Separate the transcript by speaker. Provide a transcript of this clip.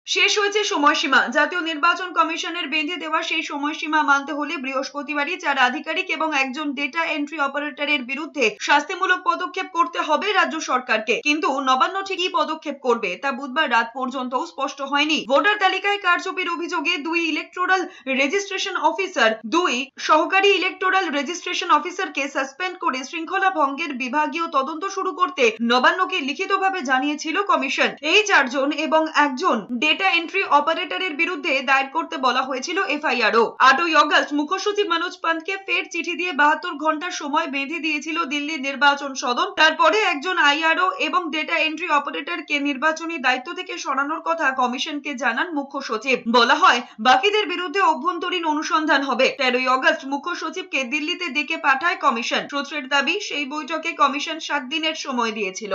Speaker 1: শেষ হয়েছে সময়সীমা। জাতীয় নির্বাচন কমিশনের বেঁধে দেওয়া সেই সময়সীমা মানতে হলে বৃহস্পতিবারই 4 আধিকারিক এবং একজন ডেটা এন্ট্রি অপারেটরের বিরুদ্ধে শাস্তিমূলক পদক্ষেপ করতে হবে রাজ্য সরকারকে। কিন্তু নবান্ন ঠিক কি পদক্ষেপ করবে তা বুধবার রাত পর্যন্তও স্পষ্ট হয়নি। ভোটার তালিকায় কারচুপির অভিযোগে দুই সহকারী ইলেকটোরাল রেজিস্ট্রেশন অফিসারকে সাসপেন্ড করে শৃঙ্খলা ভঙ্গের বিভাগীয় তদন্ত শুরু করতে নবান্নকে লিখিতভাবে জানিয়েছিল কমিশন। এই 4 জন এবং একজন ডেটা এন্ট্রি অপারেটরের বিরুদ্ধে দায়ের করতে বলা হয়েছিল এফআইআরও। 8ই অগস্ট মুখ্যসচিব মনোজ পান্তকে ফের চিঠি দিয়ে 72 ঘন্টার সময় বেঁধে দিয়েছিল দিল্লির নির্বাচন সদন। তারপরে একজন আইআরও এবং ডেটা এন্ট্রি অপারেটরকে নির্বাচনী দায়িত্ব থেকে সরানোর কথা কমিশনকে জানান মুখ্য সচিব। বলা হয় বাকিদের বিরুদ্ধে অভ্যন্তরীণ অনুসন্ধান হবে। 13ই অগস্ট মুখ্য সচিবকে দিল্লিতে ডেকে পাঠায় কমিশন। সূত্রের দাবি সেই বৈঠকে কমিশন 7 দিনের সময় দিয়েছিল।